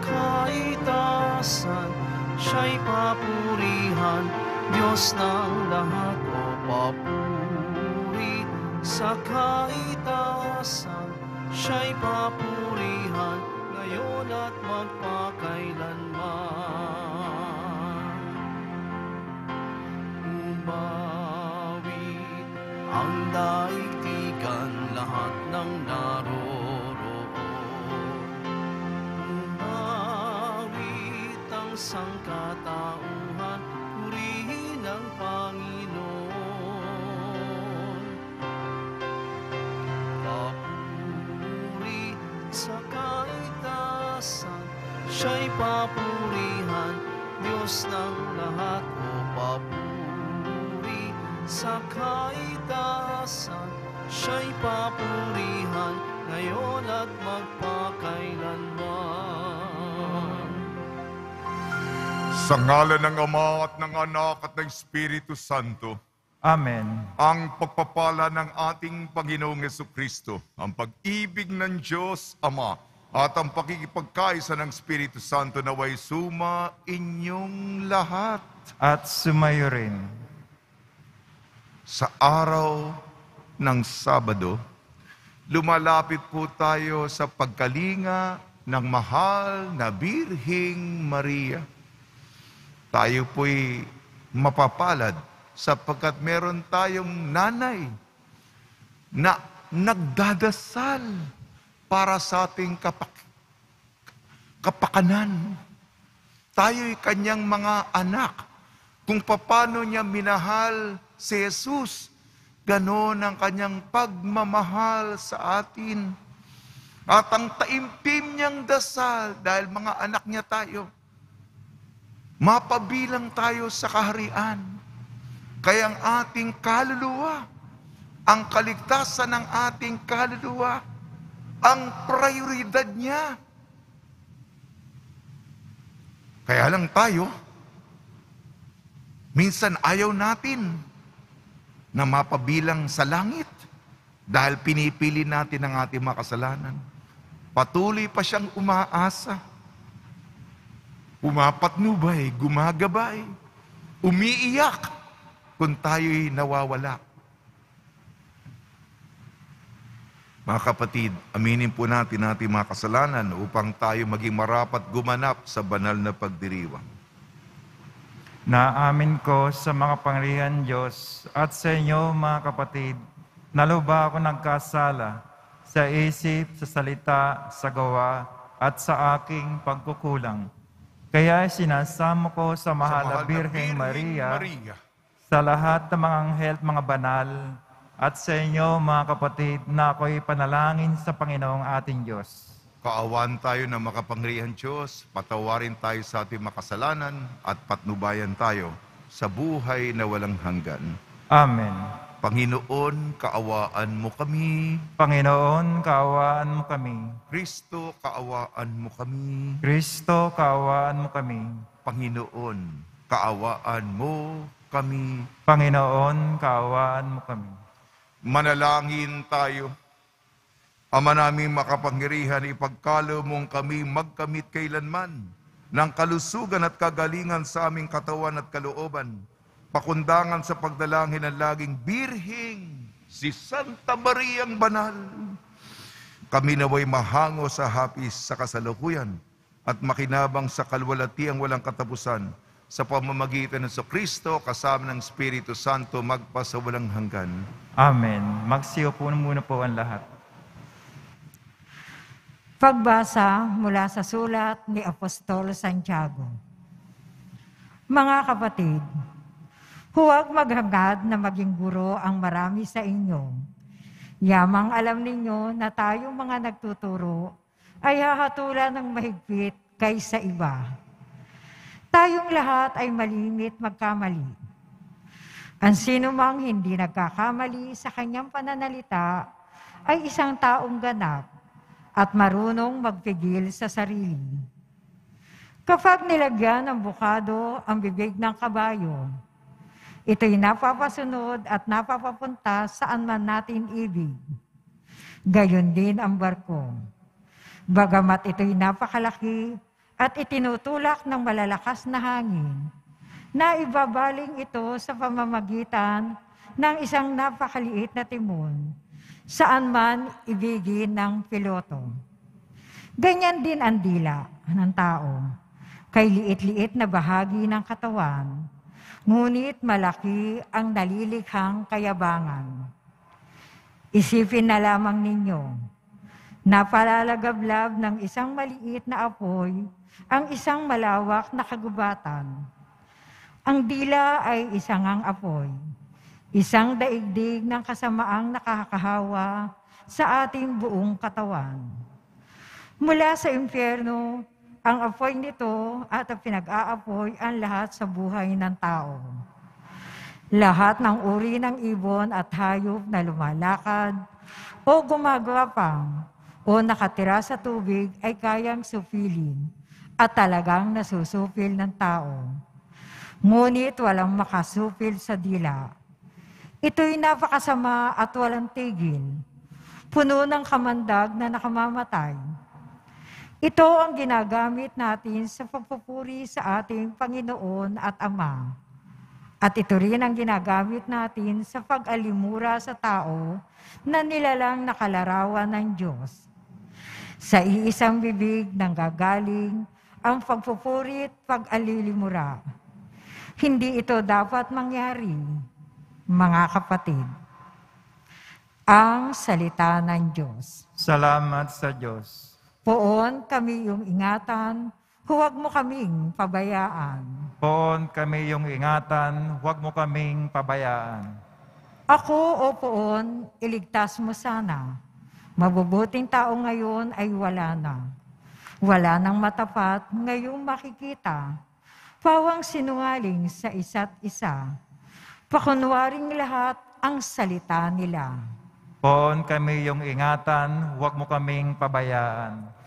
kaitasan, siya'y papurihan, Diyos ng lahat. O papuri sa kaitasan, siya'y papurihan, ngayon at magpakailanman. Umawit ang daigdigan, lahat ng naroroon. Umawit ang sangkatauhan, purihin ang Panginoon. Papuri sa kaitasan, siya'y papurihan, Diyos ng lahat. O papuri sa kaitasan, siya'y papurihan, ngayon at magpakailanman. Sa ngalan ng Ama at ng Anak at ng Espiritu Santo. Amen. Ang pagpapala ng ating Panginoong Jesucristo, ang pag-ibig ng Diyos Ama, at ang pakikipagkaisa ng Espiritu Santo naway suma inyong lahat. At sumayo rin. Sa araw ng Sabado, lumalapit po tayo sa pagkalinga ng mahal na Birheng Maria. Tayo po'y mapapalad sapagkat meron tayong nanay na nagdadasal para sa ating kapakanan. Tayo'y kanyang mga anak. Kung paano niya minahal si Jesus, ganon ang kanyang pagmamahal sa atin. At ang taimpim niyang dasal, dahil mga anak niya tayo, mapabilang tayo sa kaharian. Kaya ang ating kaluluwa, ang kaligtasan ng ating kaluluwa, ang prioridad niya. Kaya lang tayo, minsan ayaw natin na mapabilang sa langit dahil pinipili natin ang ating mga kasalanan. Patuloy pa siyang umaasa. Pumapatnubay, gumagabay, umiiyak kung tayo'y nawawala. Mga kapatid, aminin po natin ating mga kasalanan upang tayo maging marapat gumanap sa banal na pagdiriwang. Naamin ko sa mga pangyarihan Diyos at sa inyo mga kapatid, na lubha ako nagkasala sa isip, sa salita, sa gawa, at sa aking pagkukulang. Kaya sinasamo ko sa mahal na Birheng Maria, sa lahat ng mga anghel at mga banal, at sa inyo mga kapatid na ako'y panalangin sa Panginoong ating Diyos. Kaawaan tayo ng makapangyarihan Diyos, patawarin tayo sa ating makasalanan, at patnubayan tayo sa buhay na walang hanggan. Amen. Panginoon, kaawaan mo kami. Panginoon, kaawaan mo kami. Kristo, kaawaan mo kami. Kristo, kaawaan mo kami. Panginoon, kaawaan mo kami. Panginoon, kaawaan mo kami. Manalangin tayo. Ama naming makapangyarihan, ipagkalo mong kami magkamit kailanman ng kalusugan at kagalingan sa aming katawan at kalooban, pakundangan sa pagdalangin ng laging Birheng, si Santa Mariang Banal. Kami naway mahango sa hapis sa kasalukuyan at makinabang sa kalwalatiang walang katapusan sa pamamagitan ng Kristo kasama ng Espiritu Santo magpasawalang hanggan. Amen. Magsiyo po muna po ang lahat. Pagbasa mula sa sulat ni Apostol Santiago. Mga kapatid, huwag maghangad na maging guro ang marami sa inyo. Yamang alam ninyo na tayong mga nagtuturo ay hahatulan ng mahigpit kaysa iba. Tayong lahat ay malimit magkamali. Ang sinumang hindi nagkakamali sa kanyang pananalita ay isang taong ganap at marunong magpigil sa sarili. Kapag nilagyan ng bukado ang bibig ng kabayo, ito'y napapasunod at napapapunta saan man natin ibig. Gayon din ang barko. Bagamat ito'y napakalaki at itinutulak ng malalakas na hangin na ibabaling ito sa pamamagitan ng isang napakaliit na timon saan man ibigin ng piloto. Ganyan din ang dila ng tao, kay liit-liit na bahagi ng katawan, ngunit malaki ang nalilikhang kayabangan. Isipin na lamang ninyo, napalalagablab ng isang maliit na apoy ang isang malawak na kagubatan. Ang dila ay isang ang apoy, isang daigdig ng kasamaang nakakahawa sa ating buong katawan. Mula sa impyerno, ang apoy nito at ang pinag-aapoy ang lahat sa buhay ng tao. Lahat ng uri ng ibon at hayop na lumalakad o gumagapang o nakatira sa tubig ay kayang supilin at talagang nasusupil ng tao. Ngunit walang makasupil sa dila. Ito'y napakasama at walang tigil, puno ng kamandag na nakamamatay. Ito ang ginagamit natin sa pagpupuri sa ating Panginoon at Ama. At ito rin ang ginagamit natin sa pag-alimura sa tao na nilalang nakalarawan ng Diyos. Sa iisang bibig nanggagaling ang pagpupuri at pag-alilimura. Hindi ito dapat mangyari, mga kapatid. Ang salita ng Diyos. Salamat sa Diyos. Poon kami iyong ingatan, huwag mo kaming pabayaan. Poon kami iyong ingatan, huwag mo kaming pabayaan. Ako, o Poon, iligtas mo sana. Mabubuting tao ngayon ay wala na. Wala nang matapat ngayong makikita. Pawang sinungaling sa isa't isa. Pakunwaring lahat ang salita nila. Poon kami iyong ingatan, huwag mo kaming pabayaan.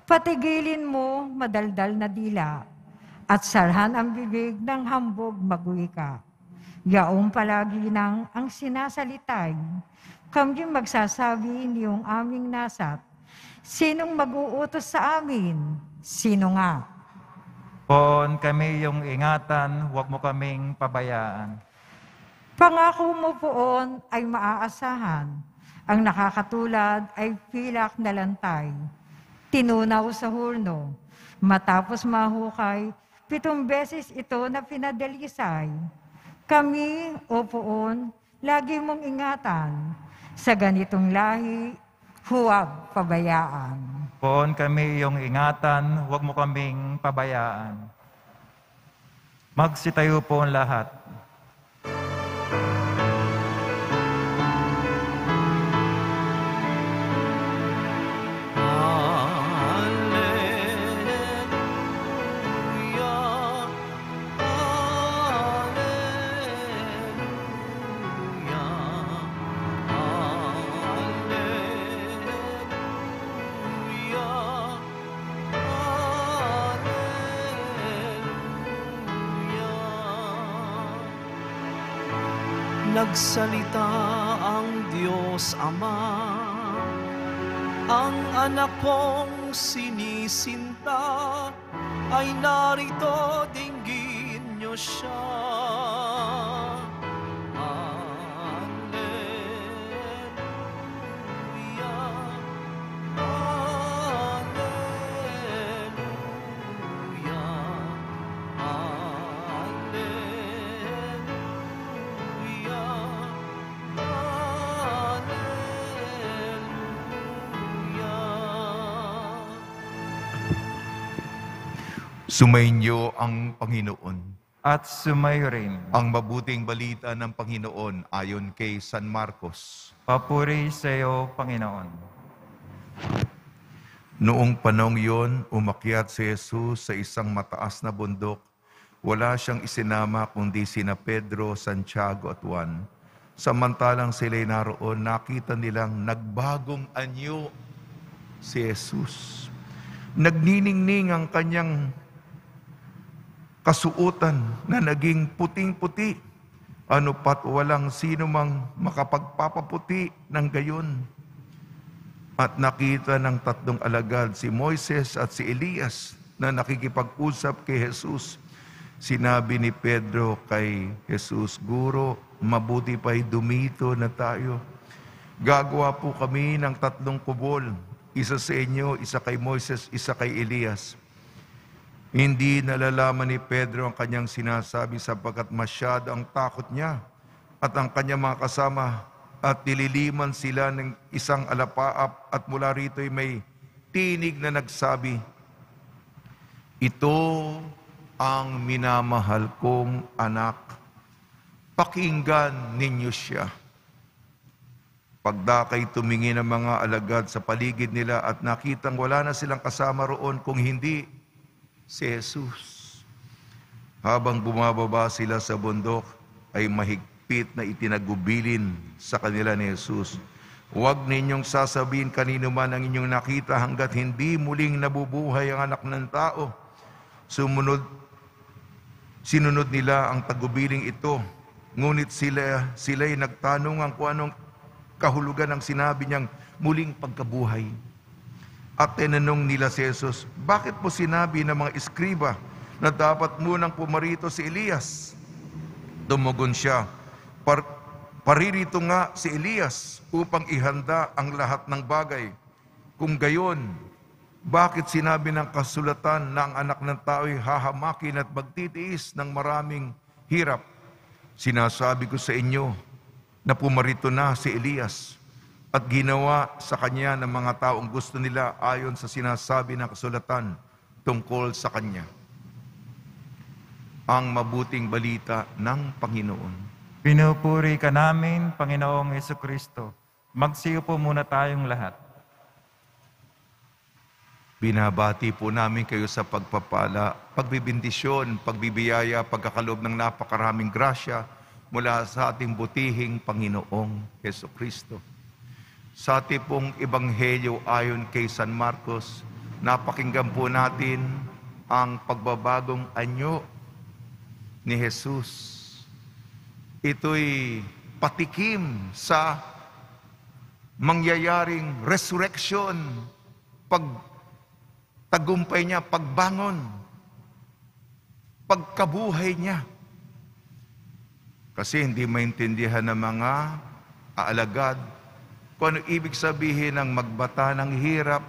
Patigilin mo madaldal na dila at sarhan ang bibig ng hambog magwika. Yaong palagi nang ang sinasalitay, kami magsasabi niyong aming nasat. Sinong mag-uutos sa amin? Sino nga? Poon kami iyong ingatan, huwag mo kaming pabayaan. Pangako mo Poon ay maaasahan. Ang nakakatulad ay pilak na lantay. Tinunaw sa hurno. Matapos mahukay, 7 beses ito na pinadalisay. Kami, o Poon, lagi mong ingatan. Sa ganitong lahi, huwag pabayaan. Poon kami iyong ingatan, huwag mo kaming pabayaan. Magsitayo po ang lahat. Nagsalita ang Diyos Ama, ang anak kong sinisinta, ay narito, dinggin niyo siya. Alleluia, alleluia, Sumainyo ang Panginoon. At sumayo rin. Ang mabuting balita ng Panginoon ayon kay San Marcos. Papuri sa iyo, Panginoon. Noong panahong yon, umakyat si Jesus sa isang mataas na bundok. Wala siyang isinama kundi sina Pedro, Santiago at Juan. Samantalang sila'y naroon, nakita nilang nagbagong anyo si Jesus. Nagniningning ang kanyang kasuotan na naging puting-puti. Ano pat walang sino mang makapagpapaputi ng gayon. At nakita ng 3 alagad, si Moises at si Elias, na nakikipag-usap kay Jesus. Sinabi ni Pedro kay Jesus, "Guro, mabuti pa'y dumito na tayo. Gagawa po kami ng 3 kubol, isa sa inyo, isa kay Moises, isa kay Elias." Hindi nalalaman ni Pedro ang kanyang sinasabi sapagkat masyado ang takot niya at ang kanyang mga kasama, at nililiman sila ng isang alapaap, at mula rito'y may tinig na nagsabi, "Ito ang minamahal kong anak. Pakinggan ninyo siya." Pagdakay tumingin ang mga alagad sa paligid nila at nakitang wala na silang kasama roon kung hindi si Jesus. Habang bumababa sila sa bundok, ay mahigpit na itinagubilin sa kanila ni Jesus, "Huwag ninyong sasabihin kanino man ang inyong nakita hanggat hindi muling nabubuhay ang anak ng tao." Sinunod nila ang tagubiling ito, ngunit sila'y nagtanungan kung anong kahulugan ng sinabi niyang muling pagkabuhay. At tinanong nila si Jesus, "Bakit po sinabi ng mga eskriba na dapat munang pumarito si Elias?" Tumugon siya, "Paririto nga si Elias upang ihanda ang lahat ng bagay. Kung gayon, bakit sinabi ng kasulatan na ang anak ng tao'y hahamakin at magtitiis ng maraming hirap? Sinasabi ko sa inyo na pumarito na si Elias at ginawa sa kanya ng mga taong gusto nila ayon sa sinasabi ng kasulatan tungkol sa kanya." Ang mabuting balita ng Panginoon. Pinupuri ka namin, Panginoong Jesucristo. Magsiupo muna tayong lahat. Binabati po namin kayo sa pagpapala, pagbibindisyon, pagbibiyaya, pagkakaloob ng napakaraming grasya mula sa ating butihing Panginoong Jesucristo. Sa ating pong ebanghelyo ayon kay San Marcos, napakinggan po natin ang pagbabagong anyo ni Jesus. Ito'y patikim sa mangyayaring resurrection, pagtagumpay niya, pagbangon, pagkabuhay niya. Kasi hindi maintindihan ng mga aalagad kung ano ibig sabihin ng magbata ng hirap,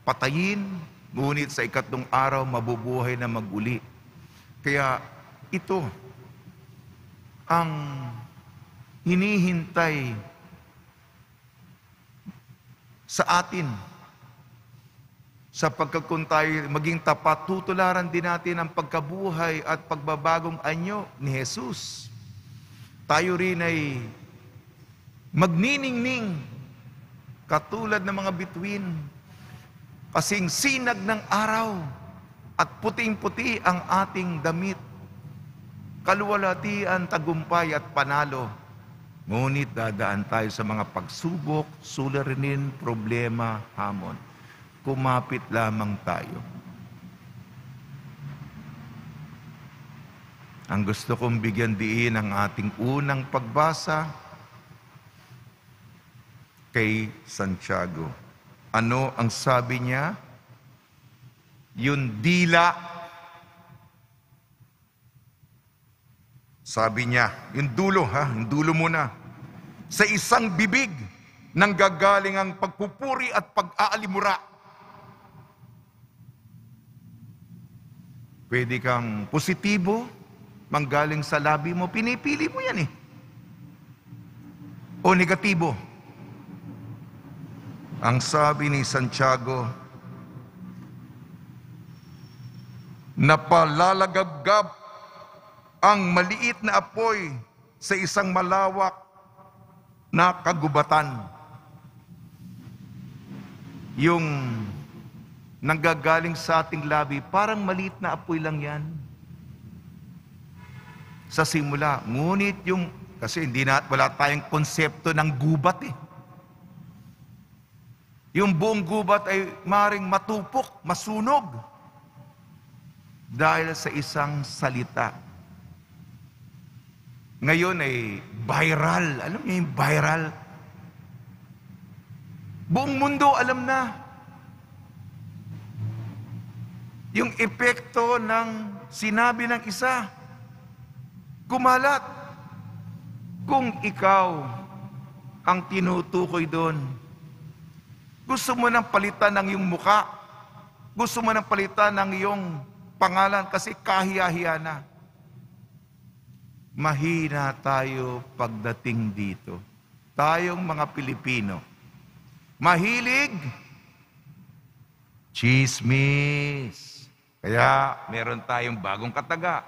patayin, ngunit sa 3 araw mabubuhay na maguli. Kaya ito ang hinihintay sa atin. Sapagkat kung tayo maging tapat, tutularan din natin ang pagkabuhay at pagbabagong anyo ni Jesus. Tayo rin ay magniningning katulad ng mga bituin, kasing sinag ng araw at puting-puti ang ating damit. Kaluwalhatian, tagumpay at panalo. Ngunit dadaan tayo sa mga pagsubok, suliranin, problema, hamon. Kumapit lamang tayo. Ang gusto kong bigyan diin ang ating unang pagbasa kay Santiago. Ano ang sabi niya? Yung dila. Sabi niya, yung dulo yung dulo muna. Sa isang bibig nanggagaling ang pagpupuri at pag-aalimura. Pwede kang positibo, manggaling sa labi mo, pinipili mo yan O negatibo. Ang sabi ni Santiago, napalalagabgab ang maliit na apoy sa isang malawak na kagubatan. Yung nanggagaling sa ating labi, parang maliit na apoy lang yan sa simula. Ngunit kasi wala tayong konsepto ng gubat Yung buong gubat ay maring matupok, masunog dahil sa isang salita. Ngayon ay viral. Alam niyo yung viral? Buong mundo alam na. Yung epekto ng sinabi ng isa, kumalat. Kung ikaw ang tinutukoy doon, gusto mo nang palitan ng iyong muka, gusto mo nang palitan ng iyong pangalan kasi kahiya-hiya na. Mahina tayo pagdating dito. Tayong mga Pilipino, mahilig chismis. Kaya meron tayong bagong kataga,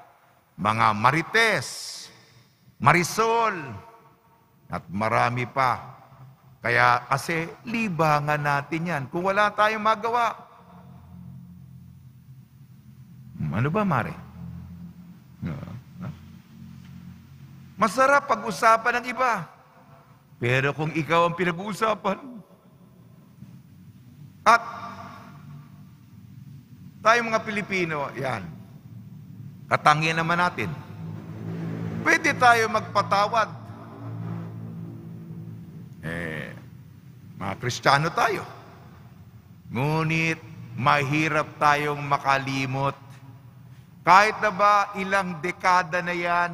mga Marites, Marisol, at marami pa. Kaya kasi libangan natin yan. Kung wala tayong magawa, ano ba, Mare? Masarap pag-usapan ng iba. Pero kung ikaw ang pinag-uusapan, at tayong mga Pilipino, yan, katangian naman natin, pwede tayo magpatawad. Mga Kristiyano tayo. Ngunit, mahirap tayong makalimot. Kahit na ba ilang dekada na yan.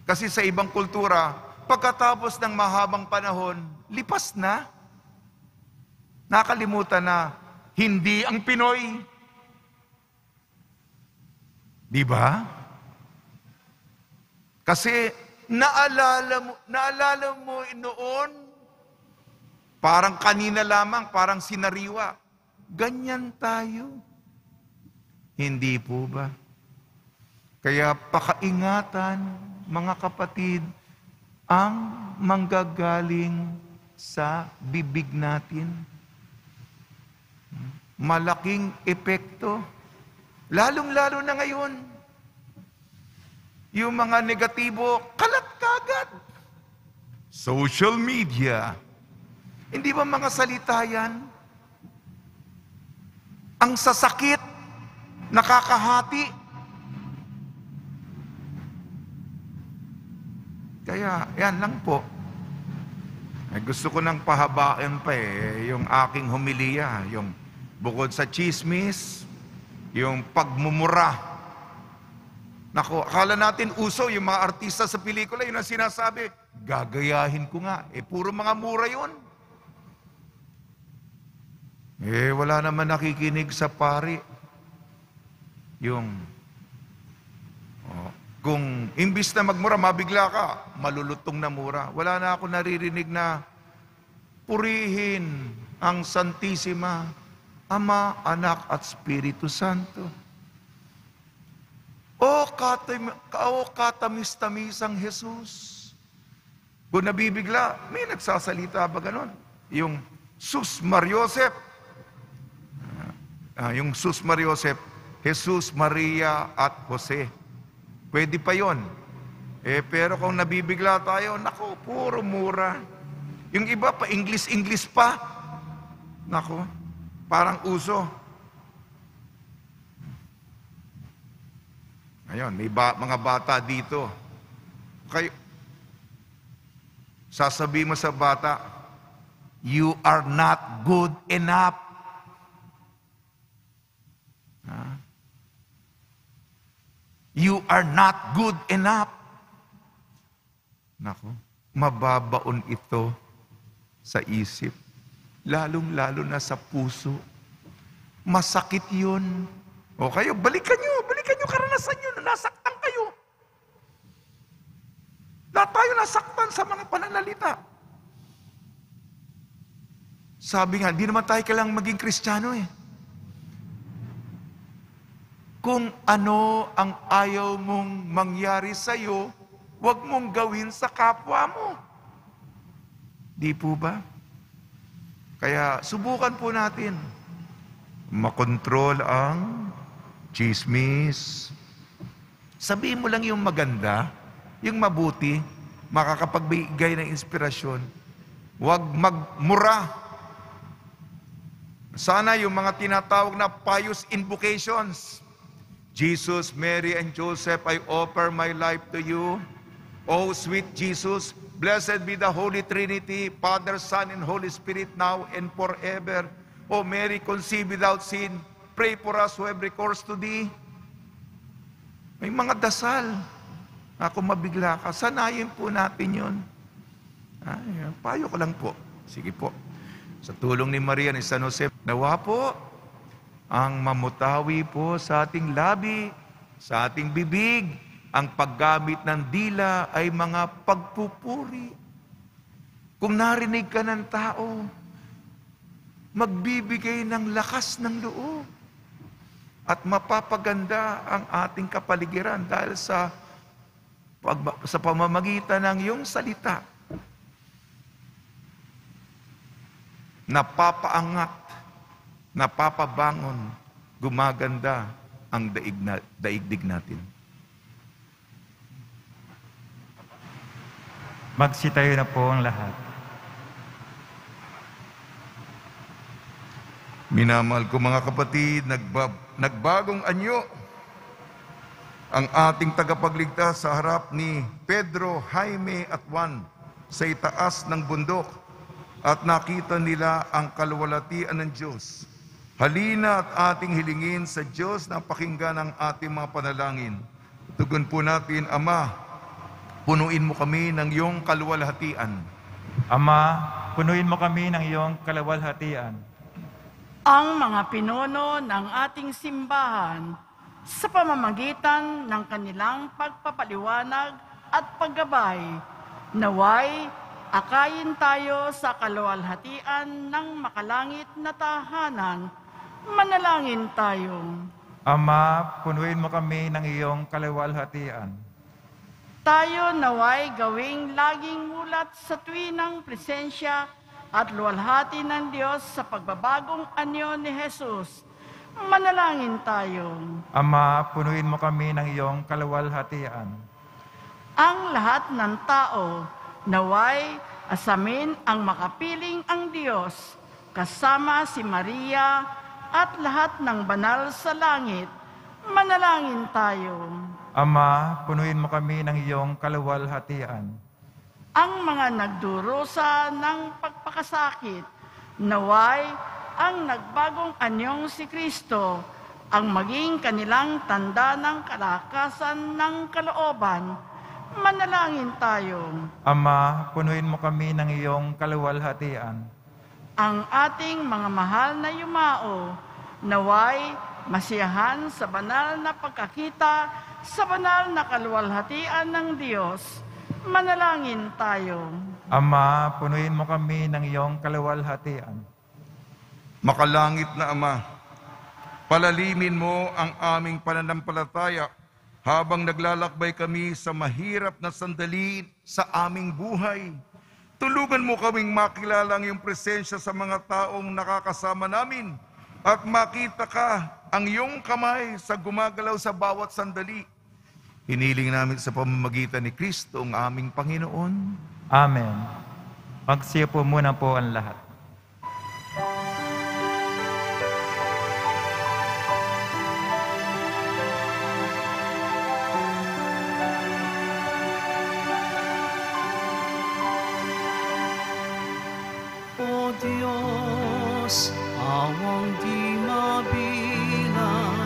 Kasi sa ibang kultura, pagkatapos ng mahabang panahon, lipas na. Nakalimutan na, hindi ang Pinoy. Di ba? Kasi naalala mo noon, parang kanina lamang, parang sinariwa. Ganyan tayo. Hindi po ba? Kaya pakaingatan, mga kapatid, ang manggagaling sa bibig natin. Malaking epekto. Lalong-lalo na ngayon. Yung mga negatibo, kalat kagad. Social media. Hindi ba mga salita yan? Ang sasakit, nakakahati. Kaya, yan lang po. Ay, gusto ko nang pahabain pa yung aking homilya, yung bukod sa chismis, yung pagmumura. Nako, akala natin uso yung mga artista sa pelikula, yun ang sinasabi, gagayahin ko nga. Puro mga mura yun. Wala naman nakikinig sa pari. Kung imbis na magmura, mabigla ka, malulutong na mura. Wala na ako naririnig na purihin ang Santisima, Ama, Anak, at Espiritu Santo. O katamis-tamisang Jesus. Kung nabibigla, may nagsasalita ba ganon? Yung Sus Mariosep. Yung Sus Mariosep, Jesus, Maria, at Jose. Pwede pa yon. Pero kung nabibigla tayo, nako, puro mura. Yung iba pa, English pa. Nako, parang uso. Ngayon, may mga bata dito. Sasabihin mo sa bata, you are not good enough. You are not good enough. Nako, mababaon ito sa isip. Lalong-lalo na sa puso. Masakit yun. O kayo, balikan nyo karanasan nyo na nasaktan kayo. Lahat tayo nasaktan sa mga pananalita. Sabi nga, di naman tayo kailangang maging Kristiyano Kung ano ang ayaw mong mangyari sa'yo, huwag mong gawin sa kapwa mo. Di po ba? Kaya subukan po natin makontrol ang chismis. Sabihin mo lang yung maganda, yung mabuti, makakapagbigay ng inspirasyon. Huwag magmura. Sana yung mga tinatawag na pious invocations. Jesus, Mary, and Joseph, I offer my life to you. O sweet Jesus, blessed be the Holy Trinity, Father, Son, and Holy Spirit, now and forever. O Mary, conceived without sin, pray for us who have recourse to thee. May mga dasal. Ako mabigla ka, sanayin po natin yun. Payo ko lang po. Sige po. Sa tulong ni Maria ni San Jose, nawa po ang mamutawi po sa ating labi, sa ating bibig, ang paggamit ng dila ay mga pagpupuri. Kung narinig ka ng tao, magbibigay ng lakas ng loob at mapapaganda ang ating kapaligiran dahil sa pamamagitan ng iyong salita. Napapaangat, napapabangon, gumaganda ang daigdig natin. Magsitayo na po ang lahat. Minamahal ko mga kapatid, nagbagong anyo ang ating tagapagligtas sa harap ni Pedro, Jaime at Juan sa itaas ng bundok at nakita nila ang kaluwalhatian ng Diyos. Halina at ating hilingin sa Diyos na pakinggan ang ating mga panalangin. Tugon po natin, Ama, punuin mo kami ng iyong kaluwalhatian. Ama, punuin mo kami ng iyong kaluwalhatian. Ang mga pinuno ng ating simbahan sa pamamagitan ng kanilang pagpapaliwanag at paggabay, naway akayin tayo sa kaluwalhatian ng makalangit na tahanan. Manalangin tayo. Ama, punuin mo kami ng iyong kaluwalhatian. Tayo naway gawing laging mulat sa tuwinang presensya at luwalhati ng Diyos sa pagbabagong anyo ni Jesus. Manalangin tayo. Ama, punuin mo kami ng iyong kaluwalhatian. Ang lahat ng tao naway asamin ang makapiling ang Diyos, kasama si Maria at lahat ng banal sa langit. Manalangin tayo. Ama, punuin mo kami ng iyong kaluwalhatian. Ang mga nagdurusa ng pagpakasakit, naway ang nagbagong anyong si Kristo, ang maging kanilang tanda ng kalakasan ng kalooban. Manalangin tayo. Ama, punuin mo kami ng iyong kaluwalhatian. Ang ating mga mahal na yumao, naway masiyahan sa banal na pagkakita, sa banal na kaluwalhatian ng Diyos. Manalangin tayo. Ama, punuin mo kami ng iyong kaluwalhatian. Makalangit na Ama, palalimin mo ang aming pananampalataya habang naglalakbay kami sa mahirap na sandali sa aming buhay. Tulugan mo kaming makilala ang iyong presensya sa mga taong nakakasama namin at makita ka ang iyong kamay sa gumagalaw sa bawat sandali. Hiniling namin sa pamamagitan ni Kristo ang aming Panginoon. Amen. Magsiyo po muna po ang lahat. O Diyos, awang di mabilang,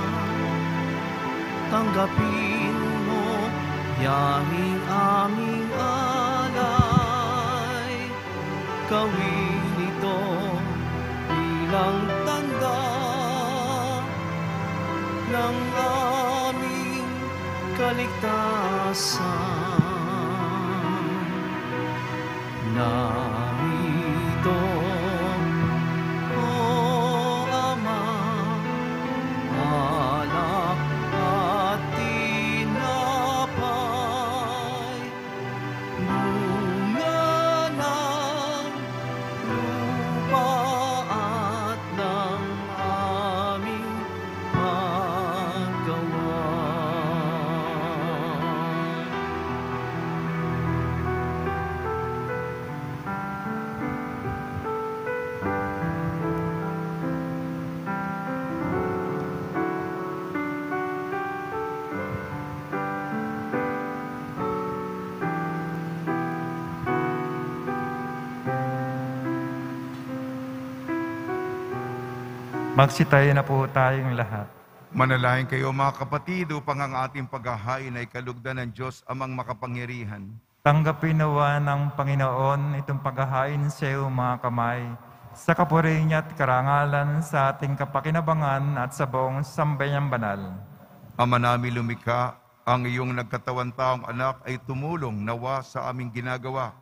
tanggapin mo yahing aming alay. Gawin ito bilang tanda ng aming kaligtasan. Narito, O Ama, alak at tinapay, bunga ng lupa at ng aming paggawa. Magsitayo na po tayong lahat. Manalangin kayo mga kapatid upang ang ating paghahain ay kalugdan ng Diyos amang makapangyarihan. Tanggapin nawa ng Panginoon itong paghahain sa iyo mga kamay, sa kapurihan niya at karangalan sa ating kapakinabangan at sa buong sambayang banal. Ama namin lumikha, ang iyong nagkatawan taong anak ay tumulong nawa sa aming ginagawa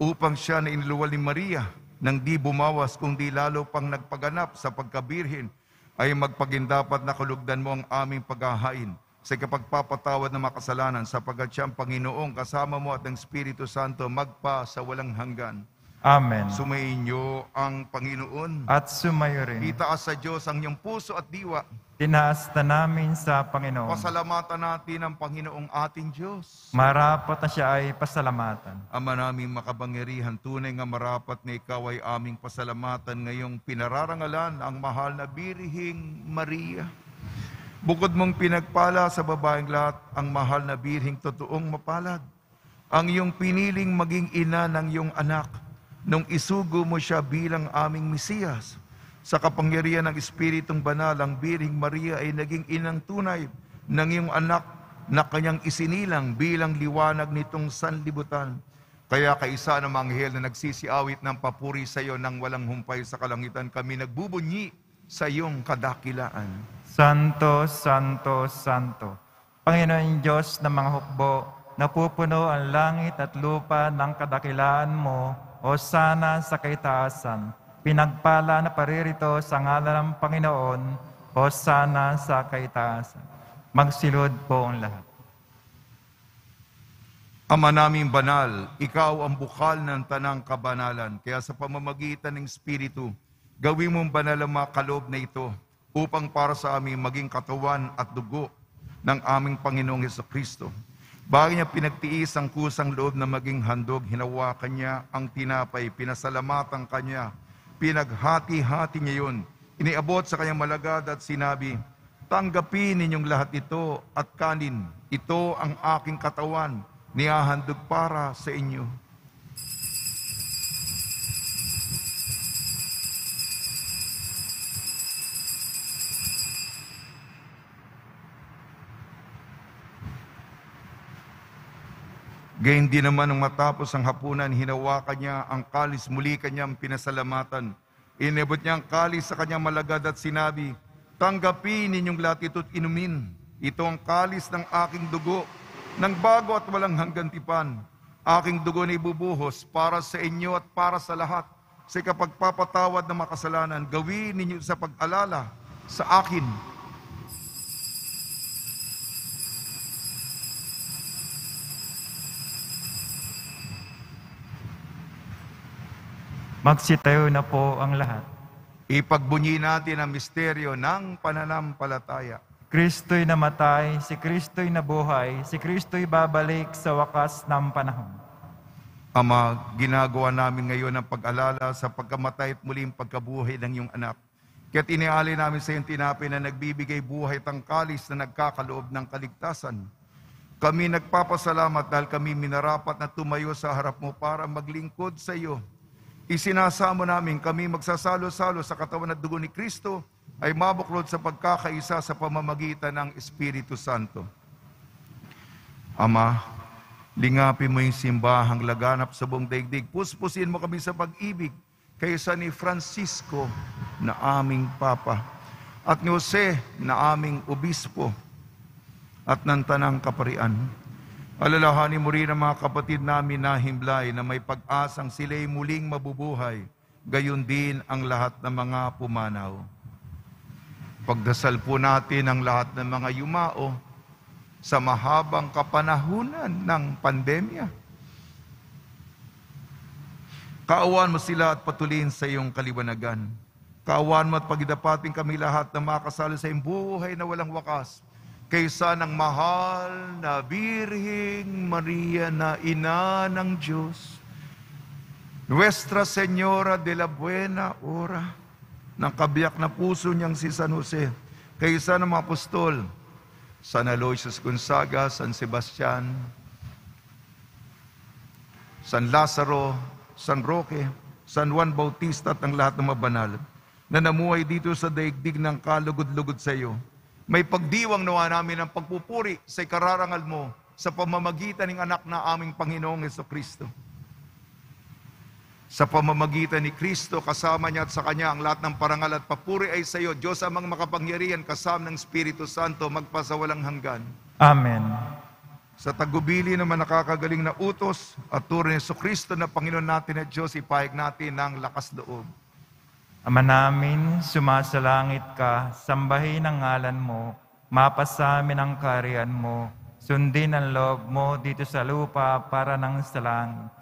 upang siya na iniluwal ni Maria nang di bumawas kundi lalo pang nagpaganap sa pagkabirhin ay magpagindapat na kalugdan mo ang aming paghahain sa kapagpapatawad ng makasalanan sapagkat siyang Panginoong kasama mo at ang Espiritu Santo magpa sa walang hanggan. Amen. Sumainyo ang Panginoon. At sumayo rin. Itaas sa Diyos ang iyong puso at diwa. Tinaas na namin sa Panginoon. Pasalamatan natin ang Panginoong ating Diyos. Marapat na siya ay pasalamatan. Ama naming makapangyarihan, tunay nga marapat na ikaw ay aming pasalamatan ngayong pinararangalan ang mahal na Birhing Maria. Bukod mong pinagpala sa babaeng lahat, ang mahal na Birhing totoong mapalad. Ang iyong piniling maging ina ng iyong anak, nung isugo mo siya bilang aming Mesiyas. Sa kapangyarihan ng Espiritong Banal, ang Birhing Maria ay naging inang tunay ng iyong anak na kanyang isinilang bilang liwanag nitong sanlibutan. Kaya kaisa ng mga anghel na nagsisiawit ng papuri sa iyo nang walang humpay sa kalangitan, kami nagbubunyi sa iyong kadakilaan. Santo, Santo, Santo, Panginoon Diyos ng mga hukbo, napupuno ang langit at lupa ng kadakilaan mo, o sana sa kaitaasan. Pinagpala na paririto sa ngalan ng Panginoon, o sana sa kaitaasan. Magsilod po ang lahat. Ama naming banal, ikaw ang bukal ng tanang kabanalan. Kaya sa pamamagitan ng Espiritu, gawin mong banal ang mga kaloob na ito upang para sa amin maging katawan at dugo ng aming Panginoong Jesucristo. Bago niya pinagtiis ang kusang loob na maging handog, hinawakan niya ang tinapay, pinasalamatan kanya, pinaghati-hati niya yun, iniabot sa kanyang malagad at sinabi, tanggapin ninyong lahat ito at kanin, ito ang aking katawan, nihahandog para sa inyo. Gayun din naman nung matapos ang hapunan, hinawakan niya ang kalis, muli kanyang pinasalamatan. Inabot niya ang kalis sa kanyang malagad at sinabi, tanggapin ninyong lahat ito't inumin. Ito ang kalis ng aking dugo, ng bago at walang hanggang tipan. Aking dugo na ibubuhos para sa inyo at para sa lahat. Sa kapagpapatawad ng makasalanan, gawin ninyo sa pag-alala sa akin. Magsitayo na po ang lahat. Ipagbunyi natin ang misteryo ng pananampalataya. Kristo'y namatay, si Kristo'y nabuhay, si Kristo'y babalik sa wakas ng panahon. Ama, ginagawa namin ngayon ang pag-alala sa pagkamatay at muling pagkabuhay ng iyong anak. Kaya't inialay namin sa iyong tinapay na nagbibigay buhay at ang kalis na nagkakaloob ng kaligtasan. Kami nagpapasalamat dahil kami minarapat na tumayo sa harap mo para maglingkod sa iyo. Isinasamo namin kami magsasalo-salo sa katawan at dugo ni Kristo ay mabuklod sa pagkakaisa sa pamamagitan ng Espiritu Santo. Ama, lingapin mo yung simbahang laganap sa buong daigdig. Puspusin mo kami sa pag-ibig kaysa ni Francisco na aming Papa at ni Jose na aming Obispo at ng Tanang Kaparian. Alalahanin mo rin ang mga kapatid namin na himlay na may pag-asang sila'y muling mabubuhay, gayon din ang lahat ng mga pumanaw. Pagdasal po natin ang lahat ng mga yumao sa mahabang kapanahunan ng pandemya. Kaawaan mo sila at patuloyin sa iyong kaliwanagan. Kaawaan mo at pagidapatin kami lahat na makasalo sa iyong buhay na walang wakas, kaysa ng mahal na Birhing Maria na ina ng Diyos, Nuestra Señora de la Buena Hora, ng kabiyak na puso niyang si San Jose, kaysa ng mga apostol, San Aloysius Gonzaga, San Sebastian, San Lazaro, San Roque, San Juan Bautista at ang lahat ng mabanal, na namuhay dito sa daigdig ng kalugod-lugod sa iyo. May pagdiwang nawa namin ng pagpupuri sa ikararangal mo sa pamamagitan ng anak na aming Panginoong Jesucristo. Sa pamamagitan ni Kristo, kasama niya at sa Kanya, ang lahat ng parangal at papuri ay sa iyo, Diyos amang makapangyarihan, kasama ng Espiritu Santo, magpasawalang hanggan. Amen. Sa tagubili naman nakakagaling na utos at turo ni Jesucristo na Panginoon natin at Diyos, ipahig natin ng lakas loob. Ama namin, sumasalangit ka, sambahin ang ngalan mo, mapasa amin ang kaharian mo, sundin ang loob mo dito sa lupa para nang sa langit.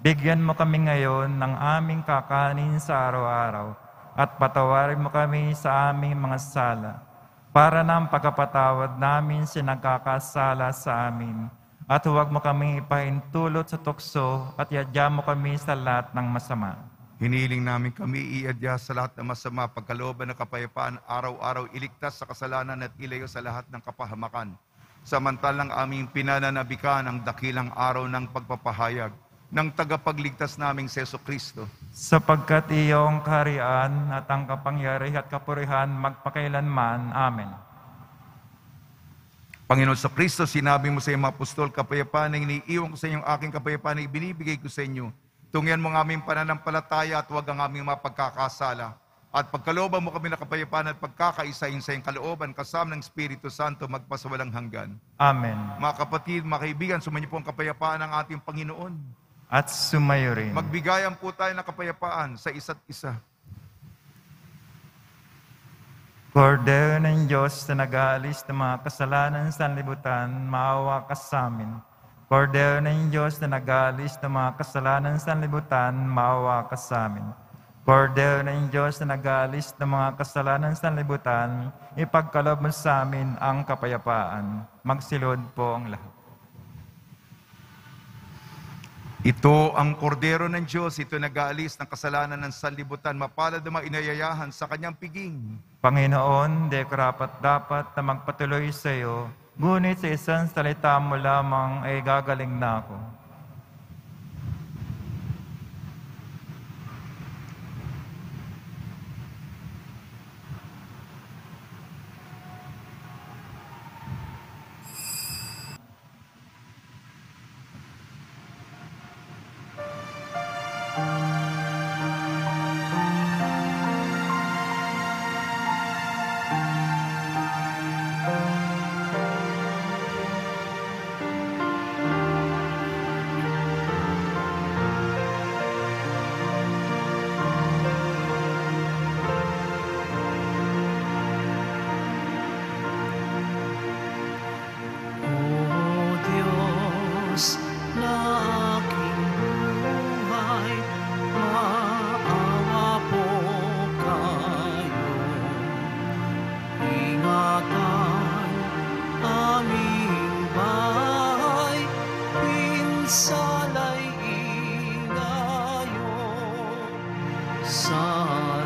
Bigyan mo kami ngayon ng aming kakanin sa araw-araw at patawarin mo kami sa aming mga sala para ng pagkapatawad namin sa nagkakasala sa amin. At huwag mo kami ipahintulot sa tukso at iadya mo kami sa lahat ng masama. Hiniling namin kami iadya sa lahat ng masama, pagkalooban ng kapayapaan, araw-araw iligtas sa kasalanan at ilayo sa lahat ng kapahamakan. Samantalang aming pinananabikan ang dakilang araw ng pagpapahayag ng tagapagligtas naming si Jesucristo. Sapagkat iyong kaharian at ang kapangyarihan at kapurihan magpakailanman. Amen. Panginoon sa Kristo, sinabi mo sa iyong mga apostol, kapayapaan na iniiwan ko sa inyong aking kapayapaan na ibinibigay ko sa inyo. Tungyan mo ang aming pananampalataya at huwag ang aming mapagkakasala. At pagkalooban mo kami na kapayapaan at pagkakaisahin sa iyong kalooban, kasama ng Espiritu Santo, magpasawalang hanggan. Amen. Mga kapatid, mga kaibigan, sumainyo po ang kapayapaan ng ating Panginoon. At sumayo rin. Magbigayan po tayo ng kapayapaan sa isa't isa. Kordero ng Diyos na nag-aalis ng mga kasalanan sa libutan, maawa ka sa amin. Kordero ng Diyos na nag-aalis ng mga kasalanan sa libutan, maawa ka sa amin. Kordero ng Diyos na nag-aalis ng mga kasalanan sa libutan, ipagkaloob mo sa amin ang kapayapaan. Magsilod po ang lahat. Ito ang kordero ng Diyos, ito nag-aalis ng kasalanan ng sanlibutan, mapalad na mga inayayahan sa kanyang piging. Panginoon, di ko dapat na magpatuloy sa iyo, ngunit sa isang salita mo lamang ay gagaling na ako.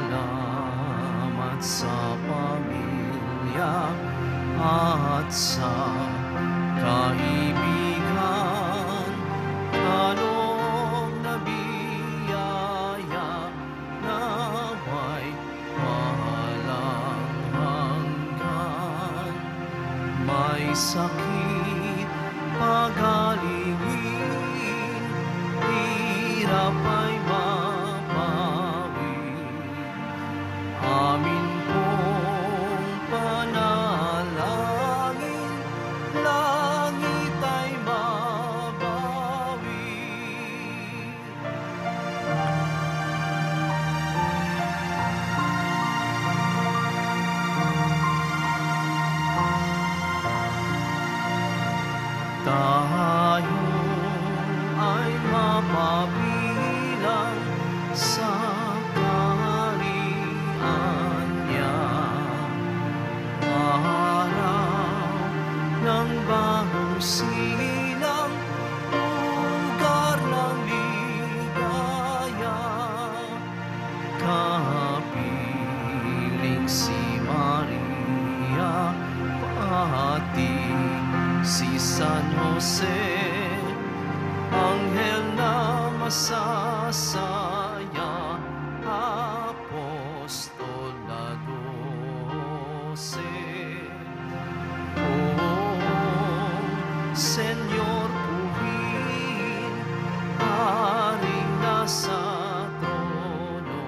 Salamat sa pamilya at sa kaibigan, anong nabiyaya naway walang hanggan. May sakit pagalingin, hirap ay mapawi. Amin pong panalangin, langit ay mabawi. Tayo ay mapabilang sa kaharian niya. Araw ng bagong silang, lugar ng ligaya. Kapiling si Maria, pati si San Jose, anghel na masasaya, apostol Jose. Oh, Senyor, puhin, aring nasa trono,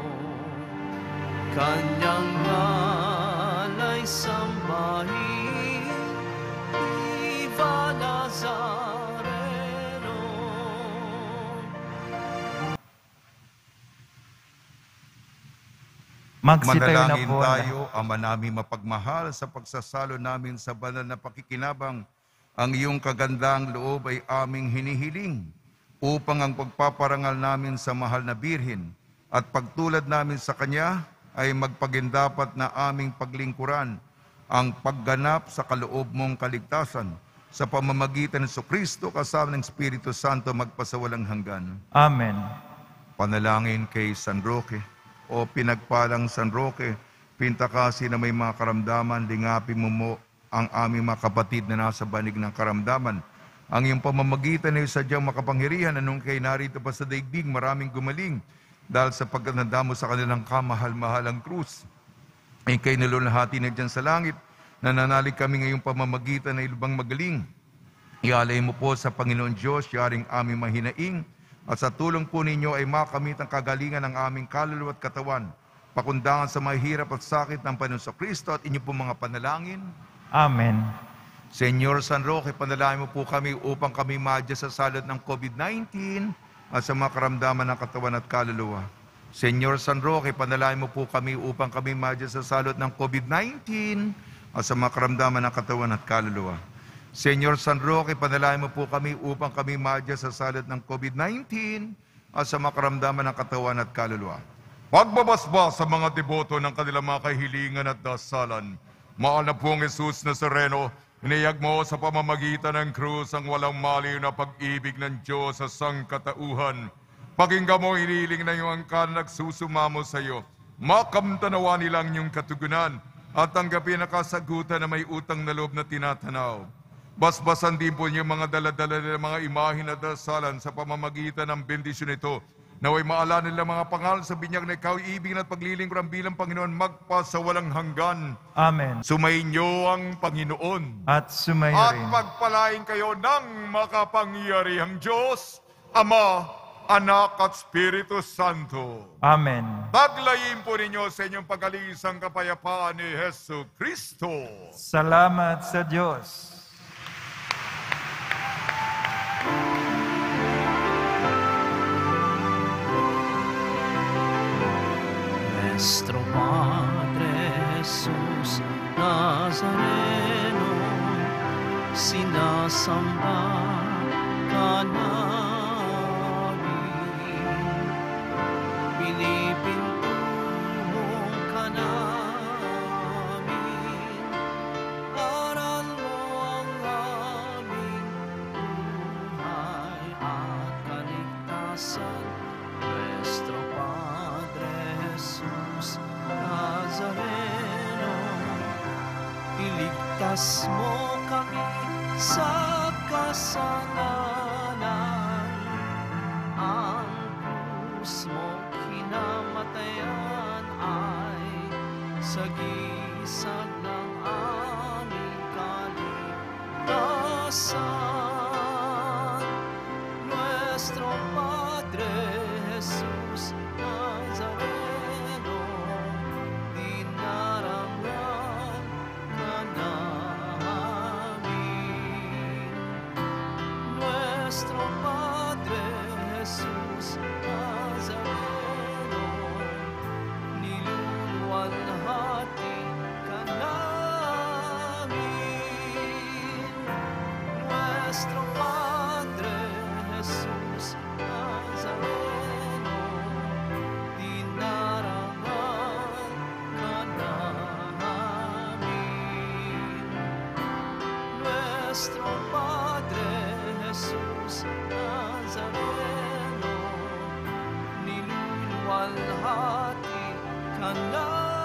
kanyang ngalay sambahin, Viva Nazareno. Magsitayo na Manalangin po. tayo, Ama namin mapagmahal, sa pagsasalo namin sa banal na pakikinabang. Ang iyong kagandang loob ay aming hinihiling upang ang pagpaparangal namin sa mahal na Birhen at pagtulad namin sa Kanya ay magpagindapat na aming paglingkuran ang pagganap sa kaloob mong kaligtasan sa pamamagitan ng Kristo kasama ng Espiritu Santo magpasawalang hanggan. Amen. Panalangin kay San Roque. O pinagpalang San Roque, pintakasi na may mga karamdaman, lingapin mo ang aming mga kapatid na nasa banig ng karamdaman. Ang iyong pamamagitan ay sadyang makapangyarihan, anong kay narito pa sa daigdig, maraming gumaling dahil sa pagkatanda mo sa kanilang kamahal-mahalang krus. Ay kay nalulahati na dyan sa langit, nananalig kami ngayong pamamagitan na ilubang magaling. Ialay mo po sa Panginoon Diyos, yaring aming mahinaing, at sa tulong po ninyo ay makamit ang kagalingan ng aming kaluluwa at katawan, pakundangan sa mahirap at sakit ng Panginoon Kristo at inyo po mga panalangin. Amen. Senyor San Roque, panalangin mo po kami upang kami madya sa salot ng COVID-19 at sa mga karamdaman ng katawan at kaluluwa. Senyor San Roque, panalangin mo po kami upang kami madya sa salot ng COVID-19 at sa mga karamdaman ng katawan at kaluluwa. Senyor San Roque, panalangin mo po kami upang kami madya sa salot ng COVID-19 at sa mga karamdaman ng katawan at kaluluwa. Pagbabasbas sa mga deboto ng kanilang mga kahilingan at dasalan, mahal na pong Jesus Nazareno, iniyag mo sa pamamagitan ng krus ang walang maliw na pag-ibig ng Diyos sa sangkatauhan. Pakinggan mo hiniling na iyong angkan nagsusumamo sa iyo. Makamtanawa nilang iyong katugunan at tanggapin na kasagutan na may utang na loob na tinatanaw. Basbasan din po niyo mga daladala ng mga imahin at dasalan sa pamamagitan ng bendisyon ito. Naway maalala nila mga pangalan sa binyag na ikaw ibigin at paglilingkuran bilang Panginoon magpasawalang hanggan. Amen. Sumainyo ang Panginoon. At sumayo At rin. pagpalain kayo ng makapangyarihang Diyos, Ama, Anak at Espiritu Santo. Amen. Paglayin po ninyo sa inyong pag-alisang kapayapaan ni Jesu Kristo. Salamat sa Diyos. Nuestro Padre Jesús Nazareno, sinasamba ka namin, pinipintulong ka namin, aral mo ang aming buhay at kaligtasan. Nuestro Padre Jesus Nazareno, iligtas mo kami sa kasalanan. Ang krus mo kinamatayan ay sagisag ng aming kaligtasan. Nuestro Padre Jesus Nazareno, dinarangan ka namin. Nuestro Padre Jesus Nazareno, niluluwalhati ka namin. Nuestro Padre Jesus Nazareno, dinarangan ka namin. Nuestro Padre Jesus Nazareno, niluluwalhati ka namin.